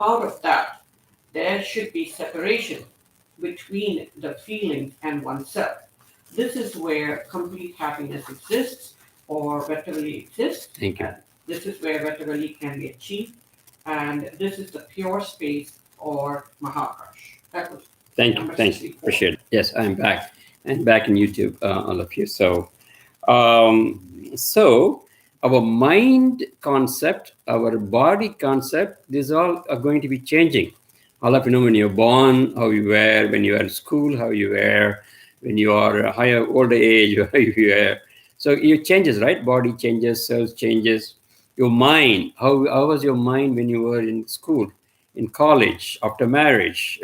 out of that, there should be separation between the feelings and oneself. This is where complete happiness exists, or Vettavali exists. Thank you. And this is where Vettavali can be achieved, and this is the pure space or Mahaprakash. That was Thank you. number Thanks. 64. Appreciate it. Yes, I'm back. And back in YouTube, all of you. So our mind concept, our body concept, these all are going to be changing. All of you know when you're born, how you were, when you are in school, how you were, when you are a higher, older age, how you were. So it changes, right? Body changes, cells changes. Your mind, how was your mind when you were in school, in college, after marriage,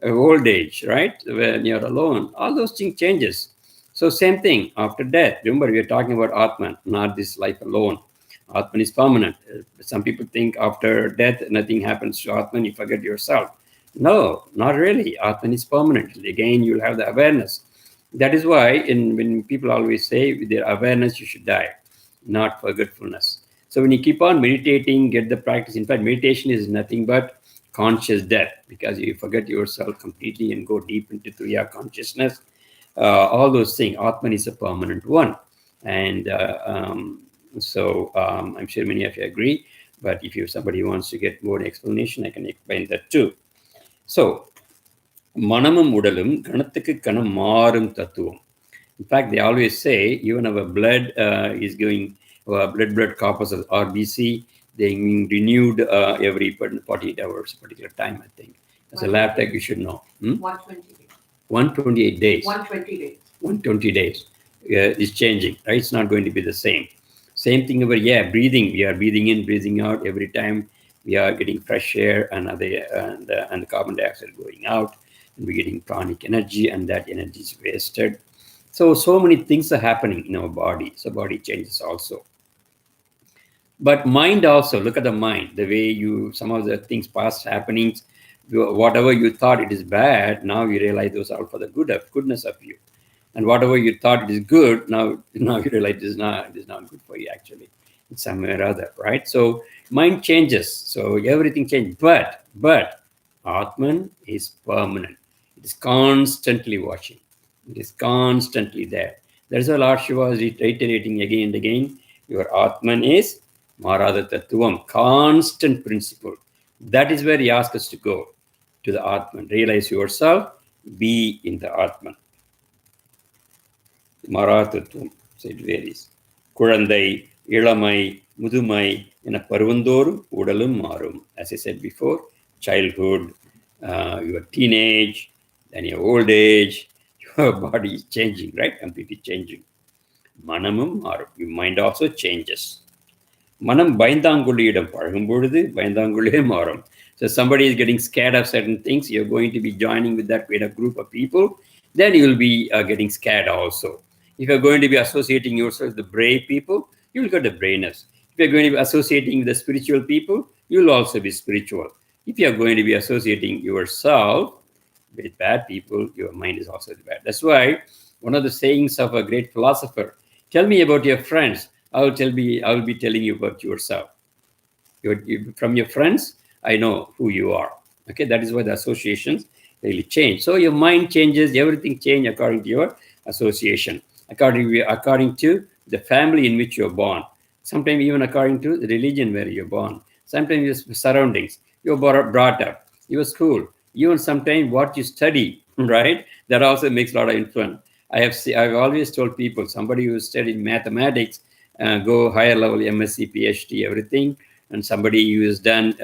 old age, right? When you're alone, all those things changes. So same thing after death. Remember, we are talking about Atman, not this life alone. Atman is permanent. Some people think after death, nothing happens to Atman, you forget yourself. No, not really. Atman is permanent. Again, you'll have the awareness. That is why when people always say with their awareness, you should die, not forgetfulness. So when you keep on meditating, get the practice. In fact, meditation is nothing but conscious death, because you forget yourself completely and go deep into Kriya consciousness. All those things. Atman is a permanent one. And I'm sure many of you agree. But if somebody wants to get more explanation, I can explain that too. So, manamum udalum kanathukku kanam maarum tattvam. In fact, they always say even our blood is going, our blood corpuscles, RBC, they being renewed every 48 hours, particular time, I think. As a lab tech, you should know. 120 days. 128 days. 120 days. 120 days is changing, right? It's not going to be the same. Same thing over, breathing. We are breathing in, breathing out every time. We are getting fresh air and the carbon dioxide going out. And we're getting pranic energy, and that energy is wasted. So many things are happening in our body. So body changes also. But mind also, look at the mind, the way some of the things, past happenings, whatever you thought it is bad, now you realize those are for the goodness of you. And whatever you thought it is good, now you realize it is not good for you actually. It's somewhere or other, right? So mind changes. So everything changes. But Atman is permanent. It is constantly watching. It is constantly there. That's why Lord Shiva is reiterating again and again. Your Atman is Marada Tattvam, constant principle. That is where he asks us to go, to the Atman. Realize yourself, be in the Atman. Marada Tattvam, so it varies. Kurandai, Ilamai, Mudumai, in a Parvandoru, Udalum Marum. As I said before, childhood, your teenage, then your old age, your body is changing, right? Completely changing. Manamum Marum. Your mind also changes. Manam Baindanguliidam Parhumbudhu, Baindangule Marum. So somebody is getting scared of certain things, you're going to be joining with that kind of group of people, then you will be getting scared also. If you're going to be associating yourself with the brave people, you will get the braveness. If you're going to be associating with the spiritual people, you will also be spiritual. If you're going to be associating yourself with bad people, your mind is also bad. That's why one of the sayings of a great philosopher, tell me about your friends, I will be telling you about yourself. From your friends, I know who you are. Okay, that is why the associations really change. So your mind changes, everything changes according to your association, according to the family in which you're born, sometimes even according to the religion where you're born, sometimes your surroundings, you're brought up, your school, even sometimes what you study, right? That also makes a lot of influence. I've always told people, somebody who studied mathematics, go higher level, MSc, PhD, everything, and somebody who has done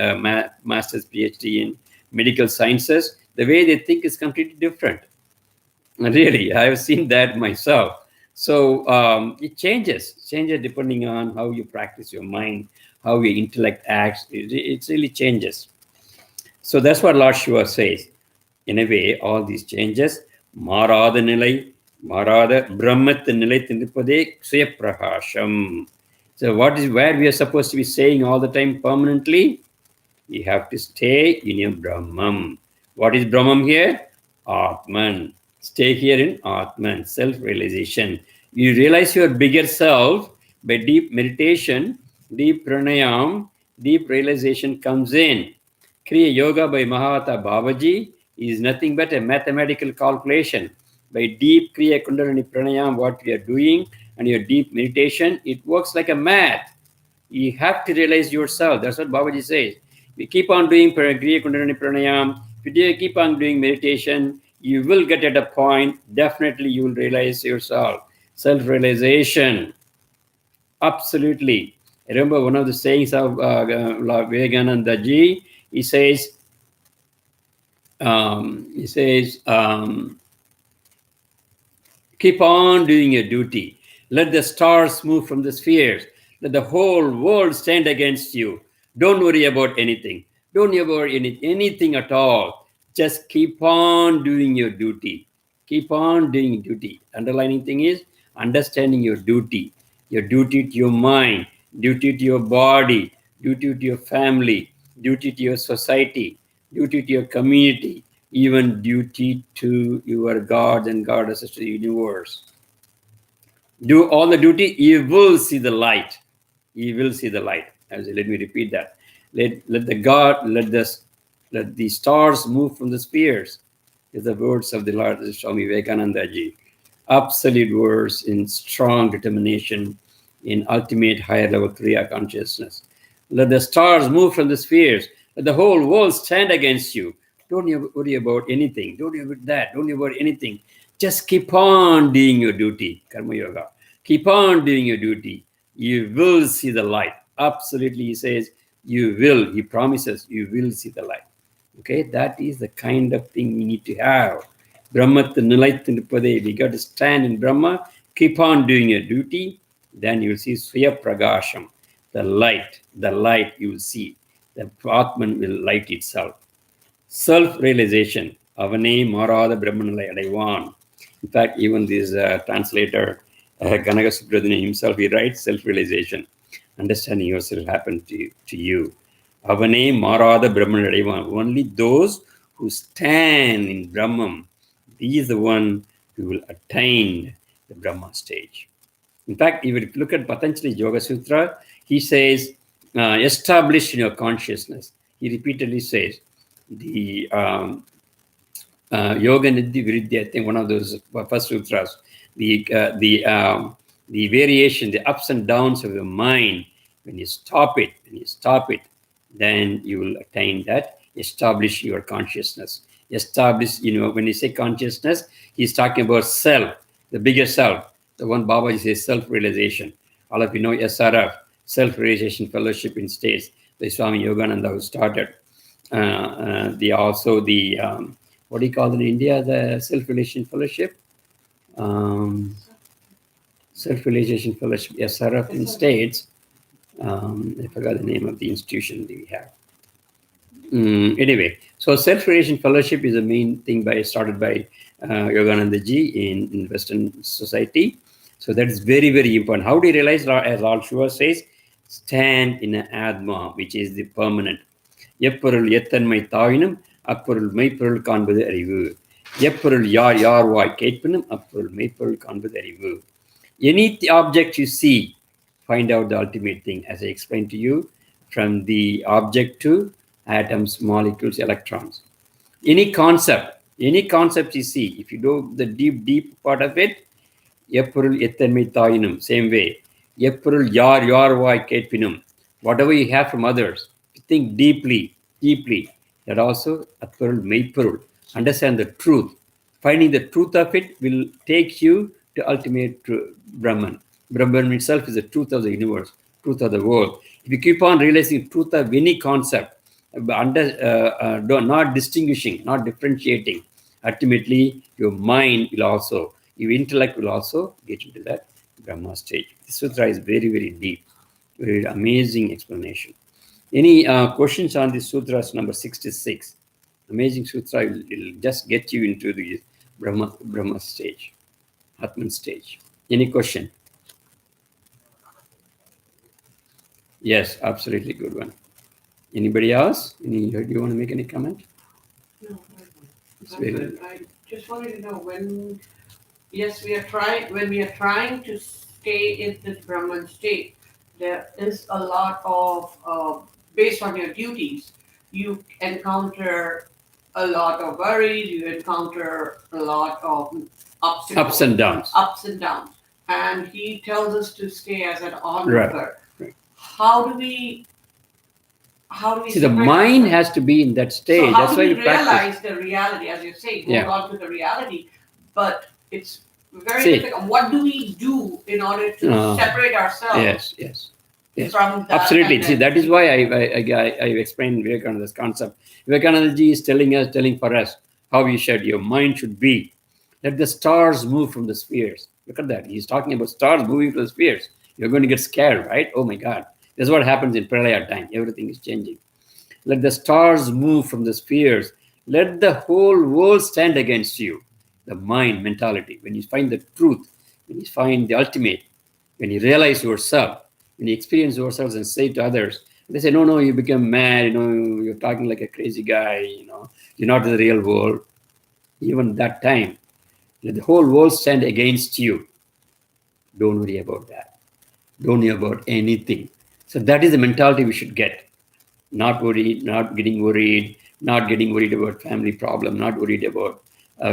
master's, PhD in medical sciences, the way they think is completely different. Really, I've seen that myself. So it changes depending on how you practice your mind, how your intellect acts. It really changes. So that's what Lord Shiva says. In a way, all these changes, Marada Nilai, Marada Brahmat Nilai Tindipade Ksaya Prahasham. So where we are supposed to be saying all the time permanently? You have to stay in your Brahman. What is Brahman here? Atman. Stay here in Atman, self-realization. You realize your bigger self by deep meditation, deep pranayam, deep realization comes in. Kriya Yoga by Mahata Babaji is nothing but a mathematical calculation. By deep Kriya Kundalini Pranayam, what we are doing, and your deep meditation, it works like a math. You have to realize yourself. That's what Babaji says. We keep on doing Kriya Kundalini Pranayam. If you keep on doing meditation, you will get at a point, definitely you will realize yourself. Self-realization. Absolutely. I remember one of the sayings of Vivekananda ji. He says, he says, keep on doing your duty. Let the stars move from the spheres. Let the whole world stand against you. Don't worry about anything. Don't worry about anything at all. Just keep on doing your duty. Keep on doing duty. Underlining thing is understanding your duty. Your duty to your mind, duty to your body, duty to your family, duty to your society, duty to your community, even duty to your God and goddesses to the universe. Do all the duty, you will see the light. You will see the light. Let me repeat that. Let the stars move from the spheres. Is the words of the Lord Swami Vivekananda ji. Absolute words in strong determination in ultimate higher level Kriya consciousness. Let the stars move from the spheres. Let the whole world stand against you. Don't you worry about anything. Don't worry about that. Don't worry about anything. Just keep on doing your duty. Karma Yoga. Keep on doing your duty. You will see the light. Absolutely, he says, you will. He promises you will see the light. Okay, that is the kind of thing we need to have. Brahmat Nilaithu Nirpade. We got to stand in Brahma, keep on doing your duty, then you will see Sriya Pragasham, the light you will see. The Atman will light itself. Self-realization. Avane Marada Brahmanalai Adaivan. In fact, even this translator, Kanaka Subradhini himself, he writes self-realization. Understanding yourself happened to you. Avane Marada Brahman Adaivan. Only those who stand in Brahman, he is the one who will attain the Brahma stage. In fact, if you look at Patanjali Yoga Sutra, he says, establish in your consciousness. He repeatedly says, the Yoga Nidhi Viridya, I think one of those first sutras, the variation, the ups and downs of your mind, when you stop it, then you will attain that. Establish your consciousness. Establish, when you say consciousness, he's talking about self, the bigger self. The one Baba says self-realization. All of you know SRF, Self-Realization Fellowship in States, the Swami Yogananda who started. What do you call it in India, the Self-Realization Fellowship? Self-Realization Fellowship, SRF in States. I forgot the name of the institution that we have. Anyway, so Self-Realization Fellowship is the main thing started by Yogananda ji in Western society. So that is very, very important. How do you realize, as Lord Shiva says, stand in an Atma, which is the permanent. எப்பொருள் எத்தன்மை தாயினும் அப்பொருள் மெய்ப்பொருள் காண்பது அறிவு. எப்பொருள் யார் யார்வாய் கேட்பினும் அப்பொருள் மெய்ப்பொருள் காண்பது அறிவு. Any object you see, find out the ultimate thing, as I explained to you, from the object to atoms, molecules, electrons. Any concept you see, if you do the deep part of it, எப்பொருள் எத்தன்மை தாயினும், same way. எப்பொருள் யார் யார்வாய் கேட்பினும், whatever you have from others, think deeply. That also Atparul Meipurul. Understand the truth. Finding the truth of it will take you to ultimate Brahman. Brahman itself is the truth of the universe, truth of the world. If you keep on realizing the truth of any concept, not distinguishing, not differentiating, ultimately your mind will also, your intellect will also get into that Brahma stage. This sutra is very, very deep, very amazing explanation. Any questions on this sutras number 66? Amazing sutra. It'll just get you into the Brahma stage, Atman stage. Any question? Yes, absolutely good one. Anybody else? Do you want to make any comment? No, I'm good. I just wanted to know when we are trying to stay in this Brahman state, there is a lot of, based on your duties, you encounter a lot of worries, you encounter a lot of obstacles, Ups and downs. ups and downs. And he tells us to stay as an onlooker. Right. How do we See, the separate mind ourselves? has to be in that stage. So how That's do why we you practice. realize the reality, as you say, hold Yeah. on to the reality, but it's very See. difficult. What do we do in order to separate ourselves Yes. from that? Absolutely. and See, then- that is why I explained Vivekananda's concept. Vivekananda ji is telling for us how your mind should be. Let the stars move from the spheres. Look at that. He's talking about stars moving from the spheres. You're going to get scared, right? Oh my God. That's what happens in Pralaya time. Everything is changing. Let the stars move from the spheres. Let the whole world stand against you. The mind mentality. When you find the truth, when you find the ultimate, when you realize yourself, when you experience yourselves and say to others, they say, no, you become mad, you're talking like a crazy guy, you're not in the real world. Even that time, let the whole world stand against you. Don't worry about that. Don't worry about anything. So that is the mentality we should get. Not worried, not getting worried, not getting worried about family problem, not worried about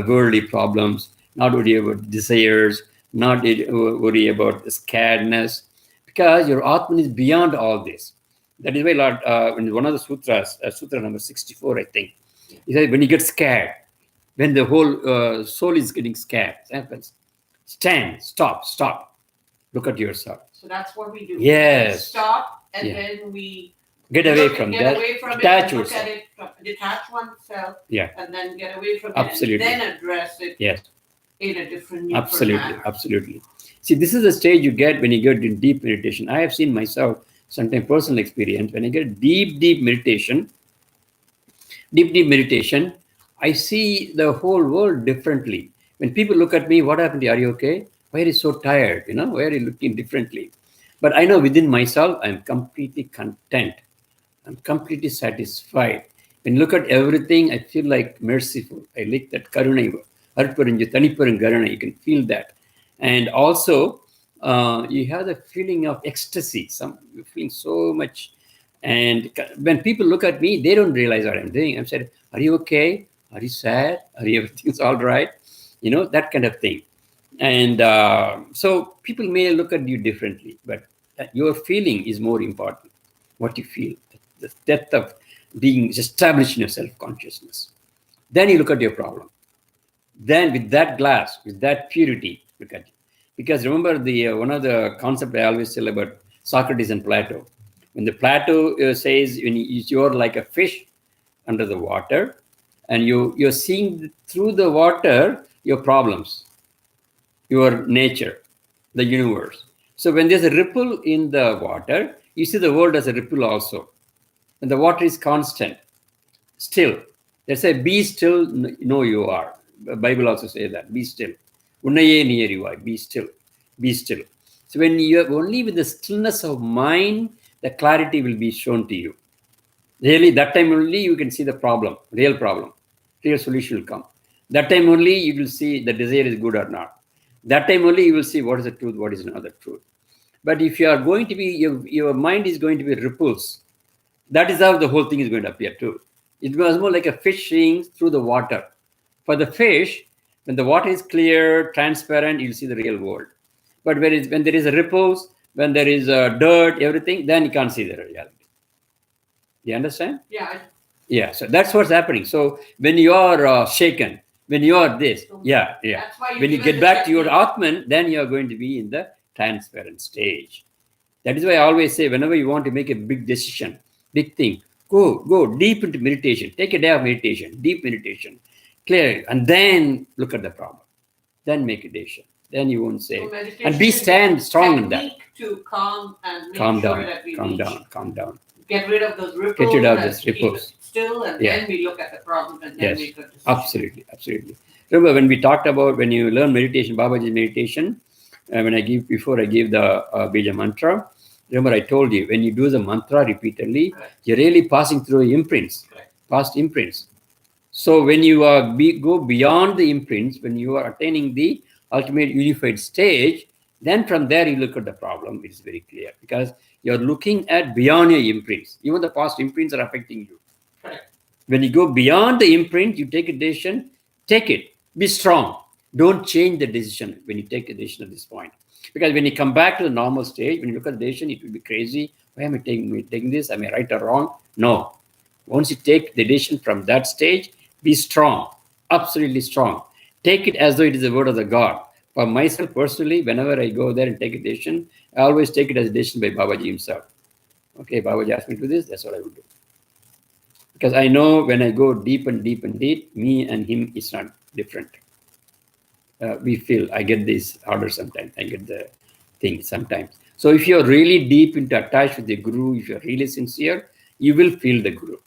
worldly problems, not worried about desires, not worry about scaredness, because your Atman is beyond all this. That is why Lord, in one of the sutras, sutra number 64, I think, he says, when you get scared, when the whole soul is getting scared, it happens. Stand, stop, look at yourself. So that's what we do. Yes. Stop, and then we get away from that. Detach yourself. Detach oneself. Yeah. And then get away from Absolutely. it, and then address it. Yes. In a different manner. Absolutely. See, this is the stage you get when you get in deep meditation. I have seen myself, sometimes personal experience, when I get deep meditation, I see the whole world differently. When people look at me, what happened to you? Are you okay? Why are you so tired? Why are you looking differently? But I know within myself, I'm completely content. I'm completely satisfied. When you look at everything, I feel like merciful. I like that karuna. You can feel that. And also, you have the feeling of ecstasy. You're feeling so much. And when people look at me, they don't realize what I'm doing. I'm saying, are you okay? Are you sad? Are you everything's all right? That kind of thing. And so people may look at you differently, but your feeling is more important. What you feel, the depth of being established in your self-consciousness. Then you look at your problem. Then with that glass, with that purity, look at it. Because remember one of the concepts I always tell about Socrates and Plato. When the Plato says you're like a fish under the water, and you're seeing through the water your problems, your nature, the universe. So when there's a ripple in the water, you see the world as a ripple also. And the water is constant, still. They say, be still, know you are. The Bible also says that, be still. Unnaye niyariva, be still, be still. So when you have only with the stillness of mind, the clarity will be shown to you. Really, that time only you can see the problem, real solution will come. That time only you will see the desire is good or not. That time only you will see what is the truth, what is not the truth. But if you are going to be, your mind is going to be ripples, that is how the whole thing is going to appear too. It was more like a fish seeing through the water. For the fish, when the water is clear, transparent, you'll see the real world. But when there is a ripples, when there is dirt, everything, then you can't see the reality. You understand? Yeah. Yeah, so that's what's happening. So when you are shaken, when you are this, yeah. That's why when you get back to your Atman, then you are going to be in the transparent stage. That is why I always say, whenever you want to make a big decision, big thing, go deep into meditation. Take a day of meditation, deep meditation, clear it, and then look at the problem. Then make a decision. Then you won't say, and stand strong in that. To calm and make sure that we calm down. Get rid of those ripples. Get rid of those ripples. Still, and then we look at the problem and then make a decision. Absolutely. Remember when we talked about when you learn meditation, Babaji's meditation, before I gave the Bija mantra, remember I told you, when you do the mantra repeatedly, you're really passing through imprints, past imprints. So when you go beyond the imprints, when you are attaining the ultimate unified stage, then from there you look at the problem. It is very clear because you're looking at beyond your imprints. Even the past imprints are affecting you. When you go beyond the imprint, you take a decision, take it. Be strong. Don't change the decision when you take a decision at this point. Because when you come back to the normal stage, when you look at the decision, it will be crazy. Why am I taking this? Am I right or wrong? No. Once you take the decision from that stage, be strong, absolutely strong. Take it as though it is the word of the God. For myself personally, whenever I go there and take a decision, I always take it as a decision by Babaji himself. Okay, Babaji asked me to do this, that's what I will do. Because I know when I go deep and deep and deep, me and him is not different. We feel, I get this order sometimes, I get the thing sometimes. So if you're really deep into attached with the Guru, if you're really sincere, you will feel the Guru.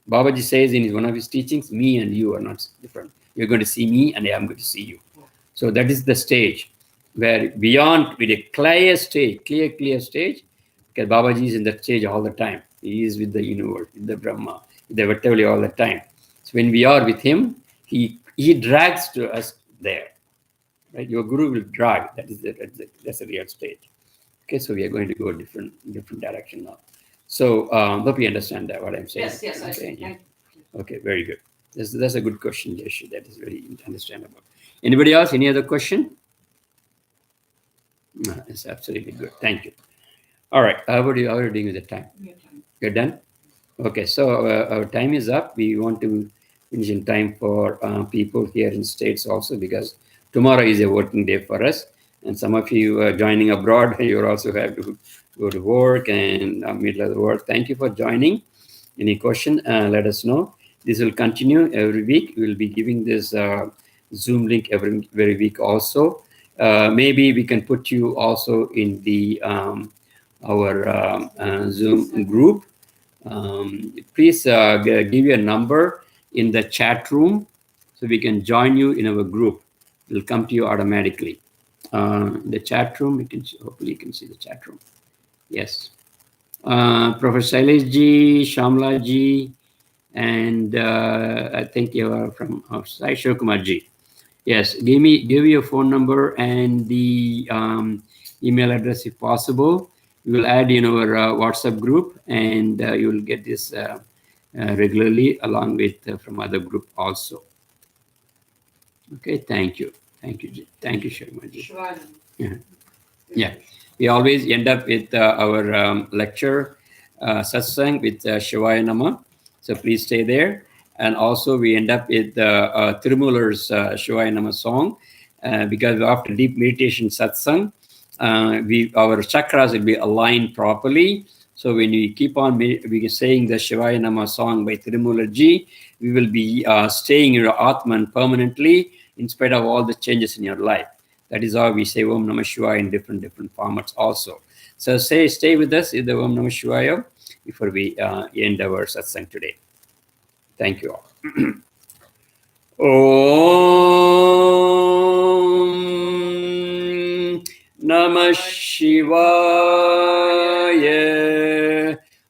Babaji says in one of his teachings, me and you are not different. You're going to see me and I am going to see you. So that is the stage where beyond, with a clear stage, clear stage, because Babaji is in that stage all the time. He is with the universe, with the Brahma, with the Vatavali all the time. So when we are with him, he drags to us there. Right? Your Guru will drag. That's the real stage. Okay, so we are going to go a different direction now. So hope you understand that what I'm saying. Yes, I see. Yeah. Okay, very good. That's a good question, Yeshi. That is very understandable. Anybody else? Any other question? No, it's absolutely good. Thank you. All right. How are you doing with the time? You're done? Okay, so our time is up. We want to finish in time for people here in States also, because tomorrow is a working day for us. And some of you are joining abroad, you also have to go to work and middle of the work. Thank you for joining. Any question, let us know. This will continue every week. We will be giving this Zoom link every week also. Maybe we can put you also in the our Zoom group. Please give your number in the chat room so we can join you in our group. It will come to you automatically. The chat room, hopefully you can see the chat room. Yes. Professor Shailesh ji, Shamla ji, and I think you are from outside, Shivakumar ji. Yes, give your phone number and the email address if possible. We will add in our WhatsApp group, and you will get this regularly along with from other group also. Okay, thank you, Sharma ji. Yeah, we always end up with our lecture Sathsang with Shivaya Nama. So please stay there. And also we end up with Tirumular's Shivaya Nama song because after deep meditation Satsang, our chakras will be aligned properly. So when we keep on saying the Shivaya Nama song by Tirumular ji, we will be staying in your Atman permanently in spite of all the changes in your life. That is how we say Om Namah Shivaya in different formats also. So stay with us in the Om Namah Shivaya before we end our satsang today. Thank you all. Om Namah Shivaya.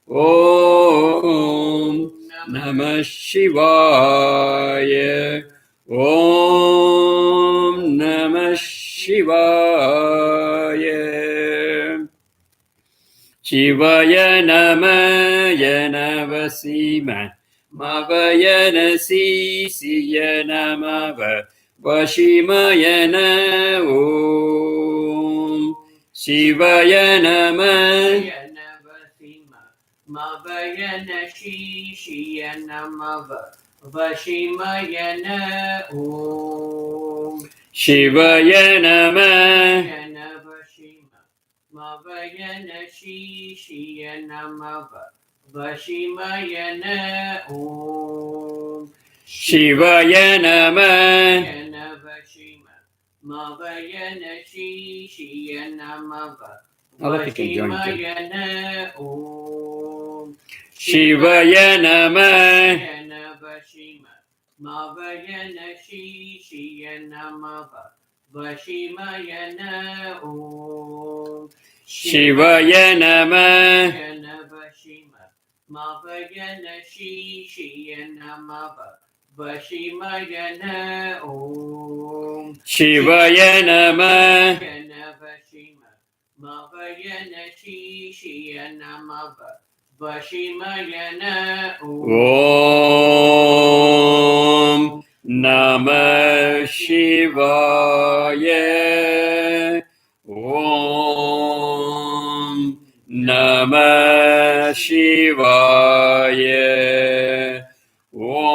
Om Namah Shivaya. Om Namah Shivaya. Shivaya Namaya Navasima Mavayana Sisiyana Mava Vashimayana Om Shivaya Namaya Mavayana Shishiyana Mava Vashimayana Om Shivaya Namaya Mavayana Shishiyana Mava Vashimayana Om Shivaya Namaya Mavayana Shishiyana Mava Vashimayana Om Shivaya Namaya Mavayana Shishiyana Mava Vashimayana Om Shivaya Namaya Mavayana Shishiyana Mava Vashimayana Om Shivaya Namaya Mavayana Shishiyana Mava Vashimayana. Om Namah Shivaya. Om Namah Shivaya. Om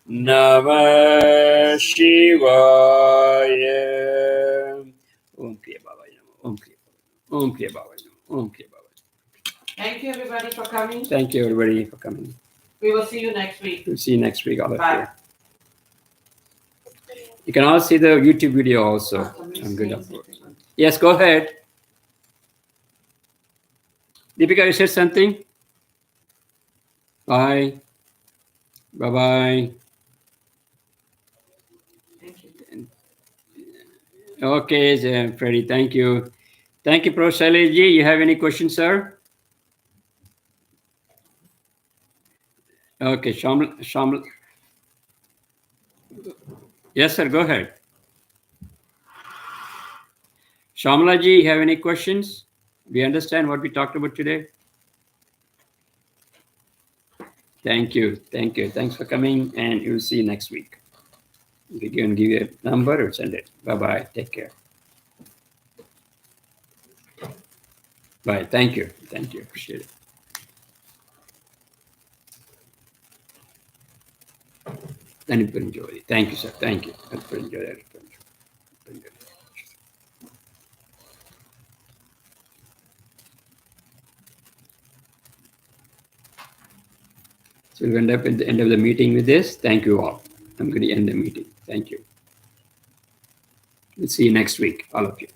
Namah Shivaya. Om Kriya Bhavaya. Om Kriya Bhavaya. Om Kriya Bhavaya. Om Kriya Bhavaya. Thank you, everybody, for coming. Thank you, everybody, for coming. We will see you next week. We'll see you next week, all of Bye. you. You can all see the YouTube video also. Somebody's I'm good saying upload. something. Yes, go ahead. Deepika, you said something? Bye. Bye-bye. Thank you. Okay, Freddie, thank you. Thank you, Pro Shailesh-ji. You have any questions, sir? Okay, Shamla. Yes, sir, go ahead. Shamla-ji, you have any questions? Do you understand what we talked about today? Thank you. Thank you. Thanks for coming, and we'll see you next week. We can give you a number or send it. Bye-bye. Take care. Bye. Thank you. Thank you. Appreciate it. Thank you. Thank you, sir. Thank you. Enjoy it. So we'll end up at the end of the meeting with this. Thank you all. I'm going to end the meeting. Thank you. We'll see you next week, all of you.